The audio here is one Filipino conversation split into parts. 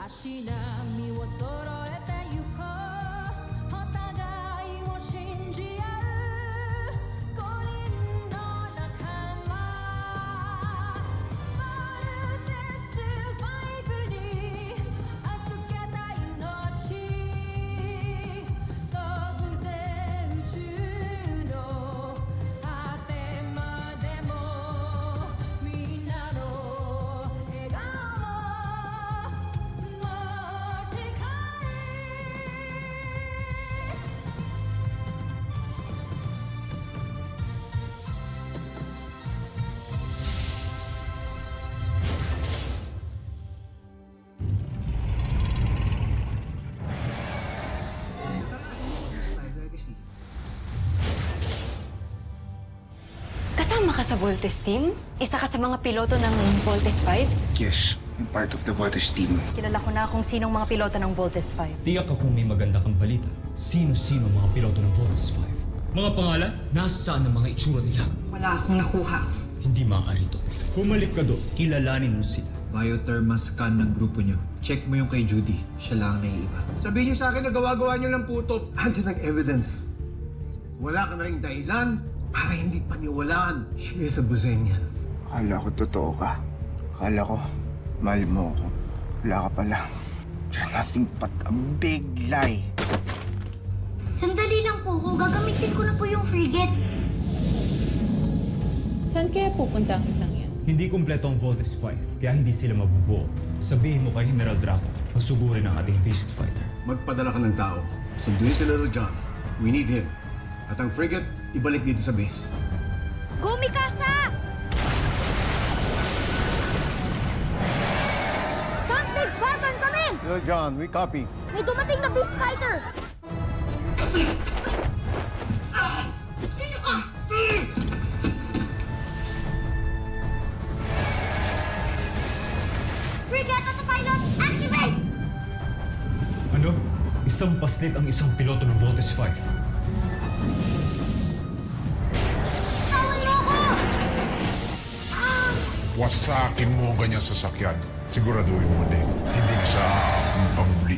しなみを揃えてゆこうお互いを信じ合う五人の仲間まるでスファイブに預けた命飛ぶぜ宇宙の果てまでもみんなの笑顔持ち帰Kasama ka sa Voltes team? Isa ka sa mga piloto ng Voltes 5? Yes, I'm part of the Voltes team. Kilala ko na kung sinong mga piloto ng Voltes 5. Tiyak akong may maganda kang balita. Sino-sino mga piloto ng Voltes 5? Mga pangalan? Nasaan ang mga itsura nila? Wala akong nakuha. Hindi makakarito. Bumalik ka doon. Kilalanin mo sila. Biotherma scan ng grupo nyo. Check mo yung kay Judy. Siya lang ang naiiba. Sabihin niyo sa akin na gawa-gawa niyo lang puto. Andiyan ang evidence. Wala ka na rin dahilan para hindi paniwalaan. She is a Buzenian. Akala ko totoo ka. Akala ko, mahal mo ako. Wala ka pala. You're nothing but a big lie. Sandali lang po ko. Gagamitin ko na po yung frigate. Saan kaya pupunta ang isang yan? Hindi kumpleto ang Voltes 5, kaya hindi sila mabubuo. Sabihin mo kay General Draco, masugurin ang ating beast fighter. Magpadala ka ng tao. Sunduin si Little John. We need him. At ang frigate, ibalik dito sa base. Go, Mikasa! Constant Spartan, come in! Little John, we copy. May dumating na beast fighter! Sino ka? Frigate autopilot, activate! Ano? Isang paslit ang isang piloto ng Voltes 5. Tawan niyo ako! Wasakin mo ang ganyang sasakyan. Siguraduhin mo din, hindi na siya aakong pamuli.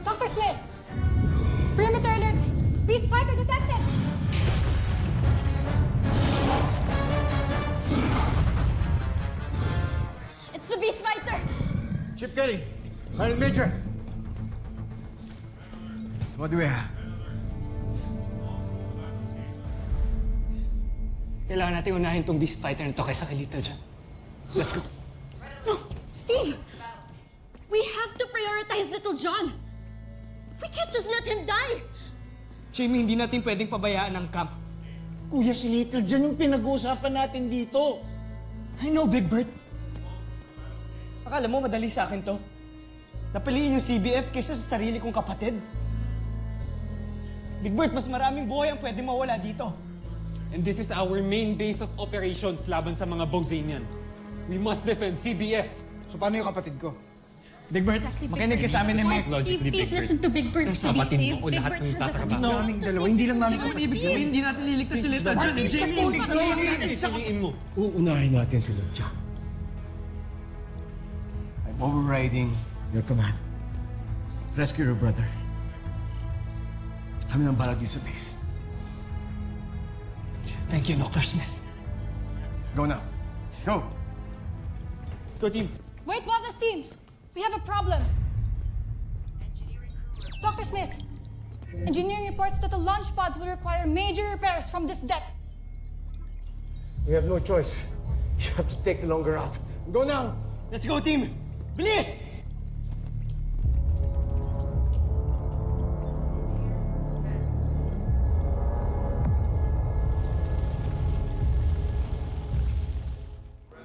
Dr. Smith! Perimeter alert! Beast fighter detected! It's the beast fighter! Chip Kelly, Sergeant Major. What do we have? Kailangan natin unahin tong beast fighter na to kaysa kay Little John. Let's go. No! Steve! We have to prioritize Little John! We can't just let him die! Jamie, hindi natin pwedeng pabayaan ang camp. Kuya, si Little John yung pinag-uusapan natin dito. I know, Big Bird. Akala mo madali sa akin to? Napiliin yung CBF kaysa sa sarili kong kapatid. Big Bird, mas maraming buhay ang pwede mawala dito. And this is our main base of operations laban sa mga Bozanian. We must defend CBF. So paano yung kapatid ko? Big Bird, makinig ka sa amin ni Mike. Steve, please listen to Big Bird to be safe. Big Bird has a Hindi naming dalawa, hindi lang namin kapatid. Ibig sabihin, hindi natin liligtas si Little John. Jamie, Piliin mo. Uunahin natin si Little John. I'm overriding your command. Rescue your brother. Kami nang balag dito sa base. Thank you, Dr. Smith. Go now. Go! Let's go, team. Wait, Walter's team! We have a problem. Dr. Smith, engineering reports that the launch pods will require major repairs from this deck. We have no choice. You have to take the longer route. Go now! Let's go, team. Bilis!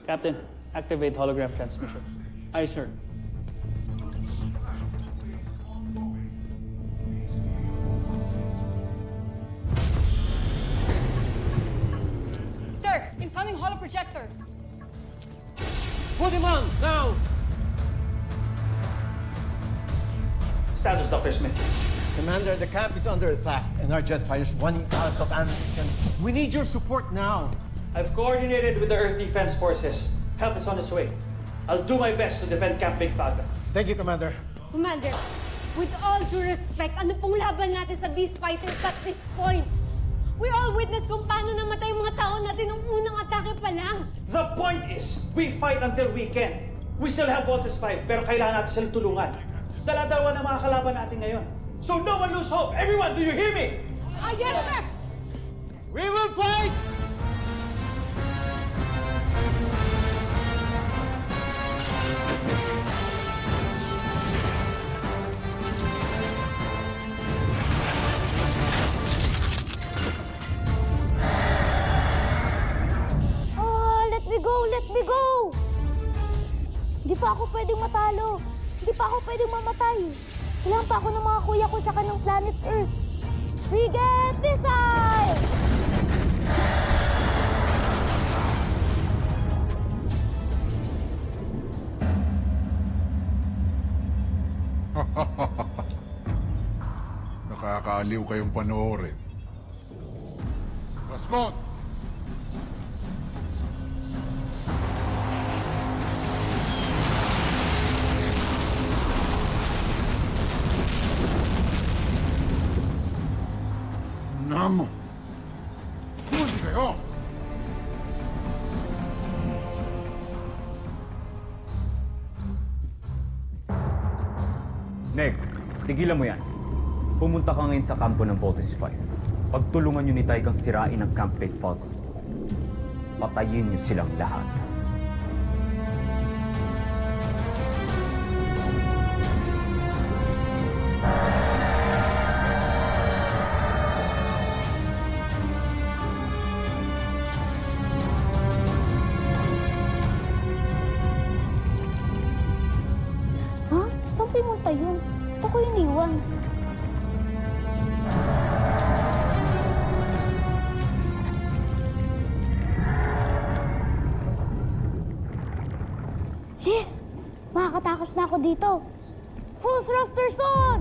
Captain, activate hologram transmission. Aye, sir. Sir, incoming holo projector. Put him on, now! Status, Dr. Smith. Commander, the camp is under attack, and our jet fighters running out of ammunition. We need your support now. I've coordinated with the Earth Defense Forces. Help is on its way. I'll do my best to defend Camp Big Falcon. Thank you, Commander. Commander, with all due respect, ano pong laban natin sa Beast Fighters at this point? We all witnessed kung paano namatay yung mga tao natin nung unang atake pa lang. The point is, we fight until we can. We still have Voltes 5, pero kailangan natin silang tulungan. Dala-dalawa na mga kalaban natin ngayon. So no one lose hope. Everyone, do you hear me? Yes, sir! We will fight! Let me go! Hindi pa ako pwedeng matalo. Hindi pa ako pwedeng mamatay. Kailangan pa ako ng mga kuya ko tsaka ng planet Earth. Frigate missile! Nakakaaliw kayong panoorin. Mascot! Namo! Huli kayo! Neg, tigilan mo yan. Pumunta ka ngayon sa kampo ng Voltes 5. Pagtulungan nyo ni Taigang sirain ang Camp Big Falcon. Patayin nyo silang lahat. Ayun, ako iniwan. Yes! Makakatakas na ako dito. Full thrusters on!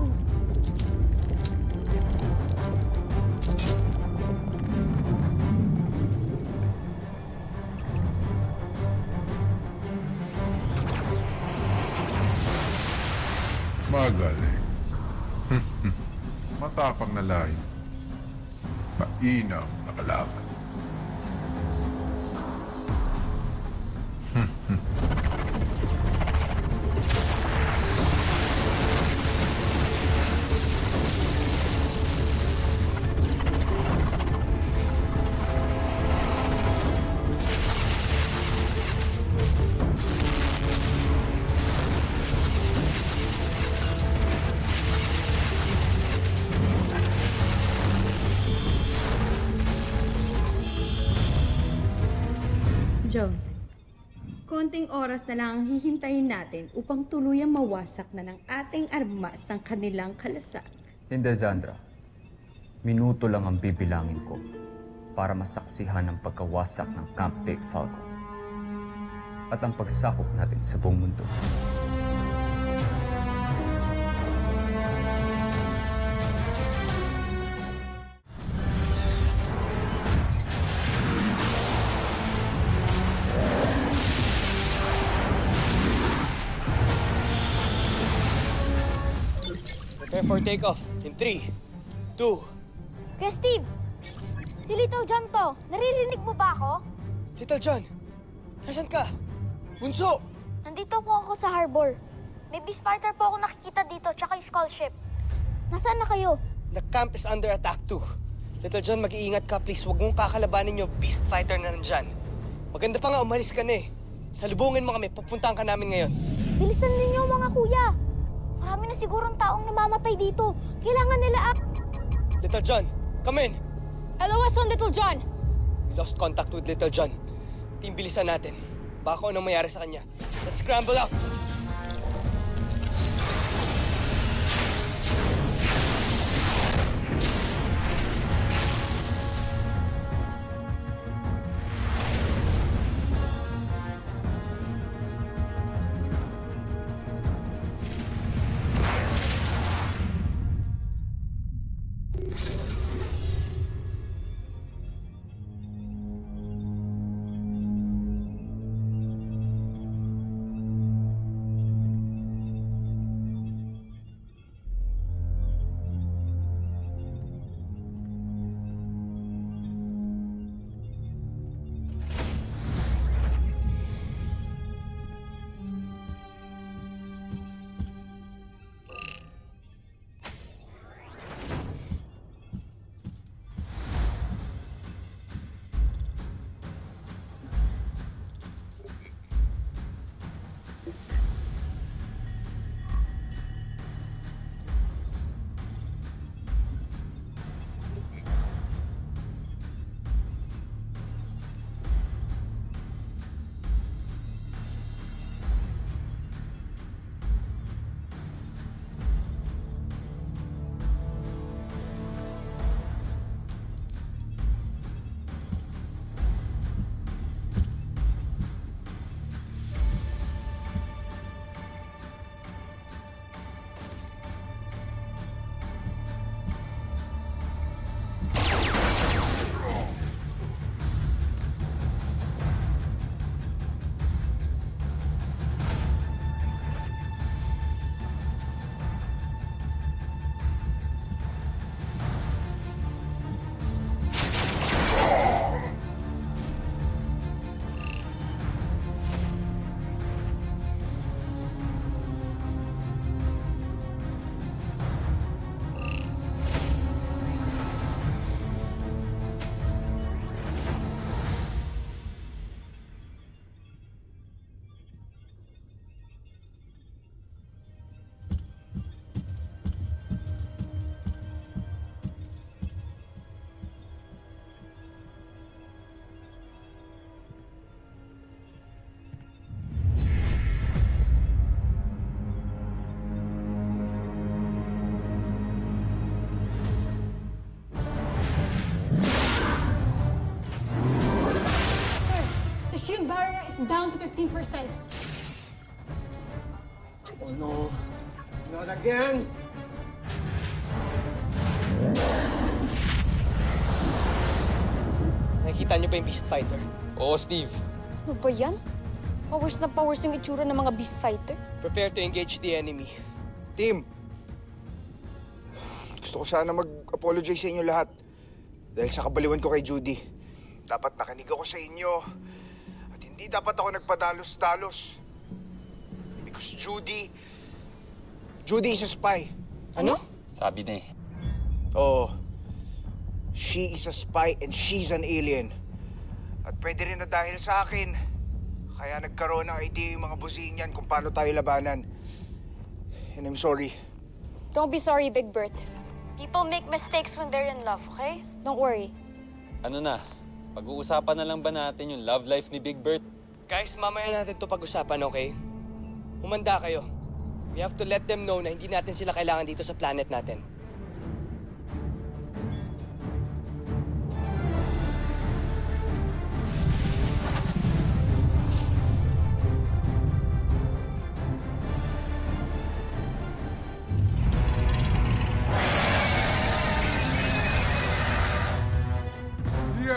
Magaling. Matapang na lahi. Mainam na kalaban. Joe, konting oras na lang ang hihintayin natin upang tuluyang mawasak na ng ating armas ang kanilang kalasan. Hindi, Zandra. Minuto lang ang bibilangin ko para masaksihan ang pagkawasak ng Camp Big Falcon at ang pagsakop natin sa buong mundo. Prepare for takeoff in 3, 2... Kaya Steve, si Little John to. Naririnig mo ba ako? Little John, nasan ka? Bunso! Nandito po ako sa harbor. May beast fighter po ako nakikita dito, tsaka yung skull ship. Nasaan na kayo? The camp is under attack too. Little John, mag-iingat ka please. Huwag mong kakalabanin yung beast fighter na nandyan. Maganda pa nga, umalis ka na eh. Salubungin mo kami, pupuntahan ka namin ngayon. Bilisan ninyo mga kuya. Marami na sigurong taong namamatay dito. Kailangan nila Little John, come in! Hello, Weston, Little John! We lost contact with Little John. Team, bilisan natin. Baka anong mayari sa kanya. Let's scramble out! shield barrier is down to 15%. Oh no. Not again! Nakikita niyo ba yung Beast Fighter? Oo, Steve. Ano ba yan? Powers na powers yung itsura ng mga beast fighter. Prepare to engage the enemy. Team, gusto ko sana mag-apologize sa inyo lahat. Dahil sa kabaliwan ko kay Judy. Dapat nakinig ako sa inyo. At hindi dapat ako nagpadalos-dalos. Because Judy is a spy. Ano? Sabi na eh. Oo. She is a spy and she's an alien. At pwede rin na dahil sa akin. Kaya nagkaroon ng idea yung mga Buzenian kung paano tayo labanan. And I'm sorry. Don't be sorry, Big Bert. People make mistakes when they're in love, okay? Don't worry. Ano na? Pag-uusapan na lang ba natin yung love life ni Big Bert? Guys, mamaya natin to pag-usapan, okay? Humanda kayo. We have to let them know na hindi natin sila kailangan dito sa planet natin.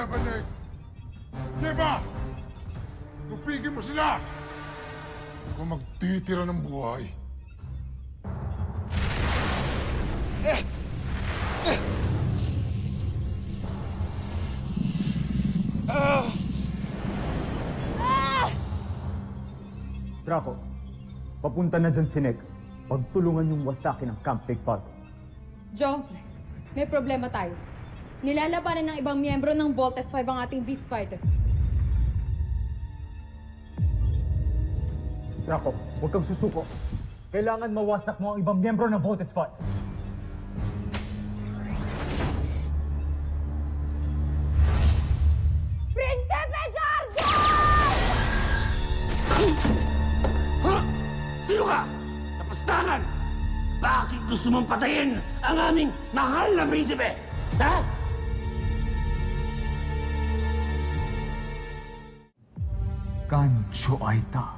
Panig! Diba? Tupigin mo sila! Huwag magtitira ng buhay. Draco, papunta na dyan si Nick. Pagtulungan yung wasakin ng Camp Big Falcon. Joffrey, may problema tayo. Nilalabanan ng ibang miyembro ng Voltes 5 ang ating Beast Fighter. Draco, huwag kang susuko. Kailangan mawasak mo ang ibang miyembro ng Voltes 5. Prinsipe Sargon! Sino ka? Napastangan! Bakit gusto mong patayin ang aming mahal na prinsipe? Ha? Kancho Aita.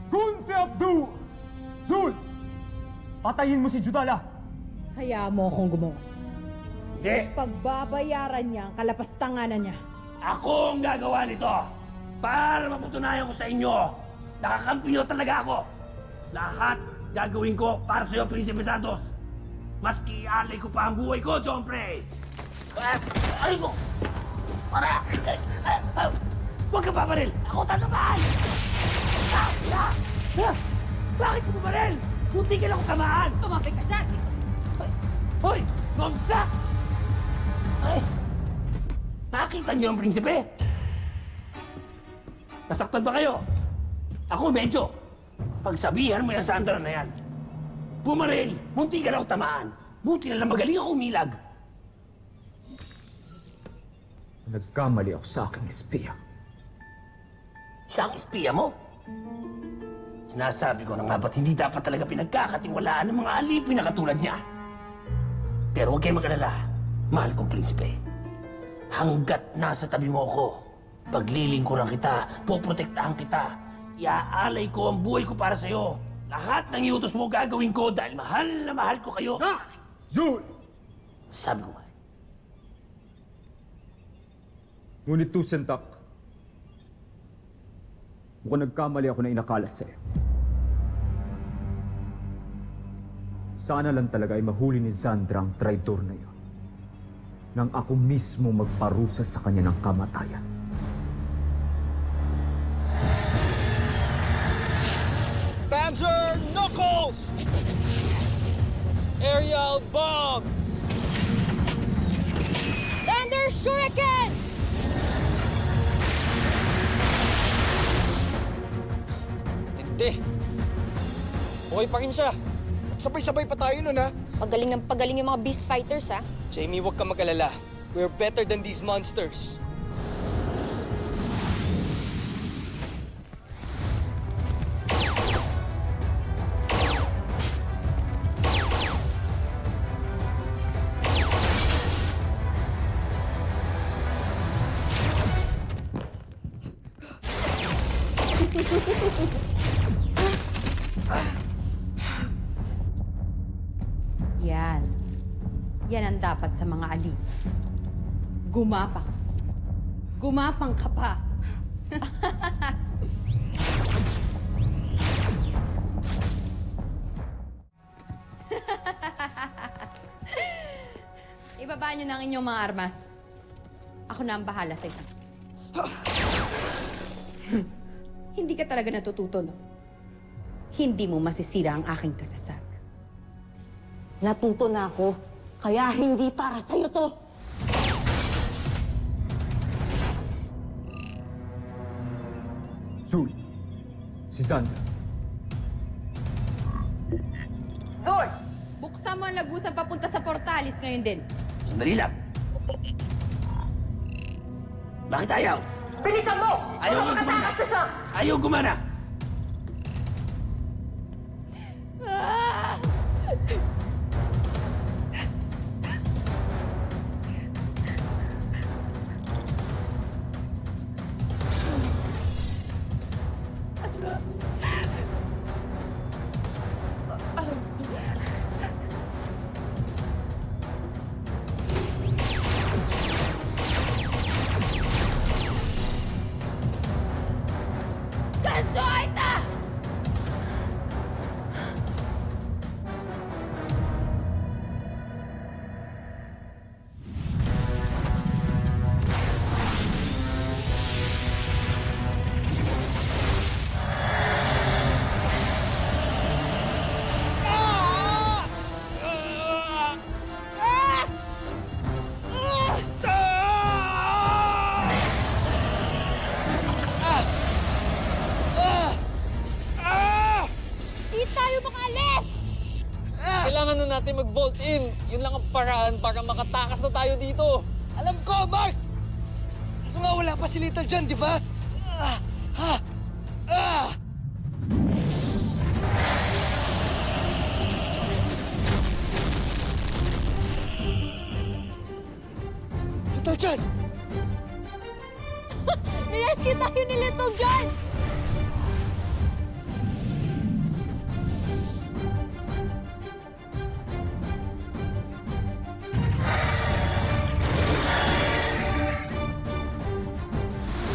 Kunse Abdu! Zul! Patayin mo si Judala! Kaya mo akong gumawa. Hindi! Pagbabayaran niya ang kalapastanganan niya. Ako ang gagawa nito! Para mapatunayan ko sa inyo, nakakampi nyo talaga ako! Lahat gagawin ko para sa'yo, Prinsipe Santos! Maski alay ko pa ang buhay ko, John Prey! Ay ko! Para! Huwag ka pabaril! Ako tatamaan! Bakit ko pabaril? Puti ka lang ako tamaan! Tumapit ka dyan! Hoy! Gomsta! Ay! Nakita niyo ang prinsipe? Nasaktan ba kayo? Ako medyo. Pagsabihan mo yung Sandra na yan. Pumaril! Munti ka lang ako tamaan! Buti na lang magaling ako umilag! Nagkamali ako sa aking espiya. Siya ang espiya mo? Sinasabi ko na nga ba't hindi dapat talaga pinagkakatiwalaan ng mga alipin na katulad niya? Pero huwag kayong mag-alala, mahal kong prinsipe. Hanggat nasa tabi mo ako, paglilingkuran kita, poprotektahan kita, iaalay ko ang buhay ko para sa'yo. Lahat ng iutos mo gagawin ko dahil mahal na mahal ko kayo. Ha? Zul! Sabi ko nga. Ngunit Tusentak, mukhang nagkamali ako na inakala sa'yo. Sana lang talaga ay mahuli ni Zandra ang traidor na yun. Nang ako mismo magparusa sa kanya ng kamatayan. Panzer Knuckles! Aerial Bomb! Thunder Shuriken! Hindi. Okay pa rin siya. Sabay-sabay pa tayo nun, ha? Pagaling ng pagaling yung mga beast fighters, ha? Jamie, huwag ka mag-alala. We're better than these monsters. Yan. Yan ang dapat sa mga alip. Gumapang. Gumapang ka pa. Ibaba niyo na ang inyong mga armas. Ako na ang bahala sa inyo. Hindi ka talaga natututo, no? Hindi mo masisira ang aking kalasag. Natuto na ako, kaya hindi para sa'yo to. Zul, si Zandra. Lord! Buksan mo ang lagusan papunta sa Portalis ngayon din. Sandali lang. Bakit ayaw? Bilisan mo! Ayaw mo gumana! Ayaw gumana! Kansoita! Di tayo makalis! Kailangan na natin mag-bolt in. Yun lang ang paraan para makatakas na tayo dito. Alam ko, Mark! Kaso nga wala pa si Little John, di ba? Little John! Nirescue tayo ni Little John!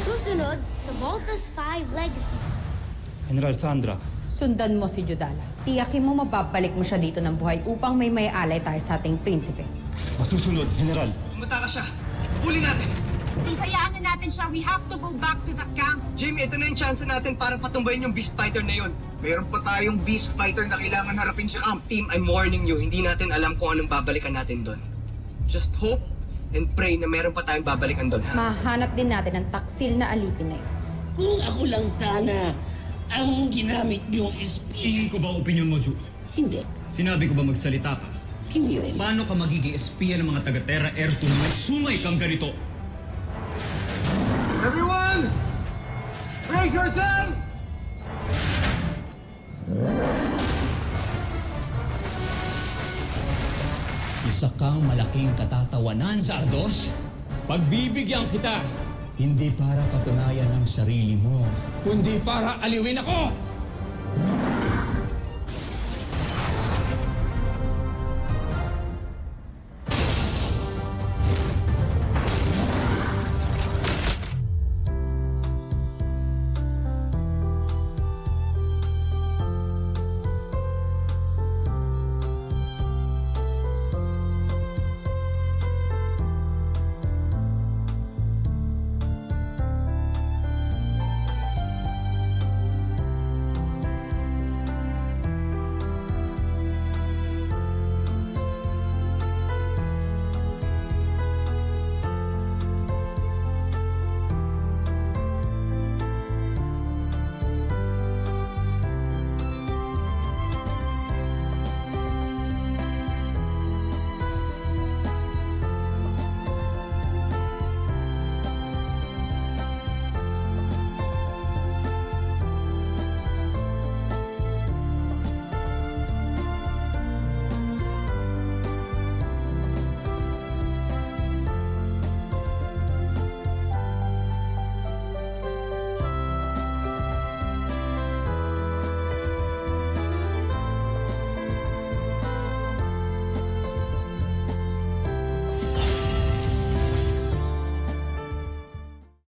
Susunod sa Voltas 5 Legacy. General Sandra. Sundan mo si Judala. Tiyakin mo mababalik mo siya dito ng buhay upang may alay tayo sa ating prinsipe. Masusunod, General. Tumata ka siya. Huli natin. Hayaan na natin siya. We have to go back to the camp. Jamie, ito na yung chance natin para patumbayin yung Beast Fighter na yun. Meron pa tayong Beast Fighter na kailangan harapin sa camp. Team, I'm warning you, hindi natin alam kung anong babalikan natin doon. Just hope and pray na meron pa tayong babalikan doon, ha? Mahanap din natin ang taksil na alipin na yun. Kung ako lang sana ang ginamit niyong Tingin ko ba opinion mo, Zul? Hindi. Sinabi ko ba magsalita ka? Hindi rin. Paano ka magiging espiya ng mga taga-Terra Air kung may sungay kang ganito? Everyone! Brace yourselves! Isa kang malaking katatawanan sa Ardos. Pagbibigyan kita, hindi para patunayan ang sarili mo, kundi para aliwin ako!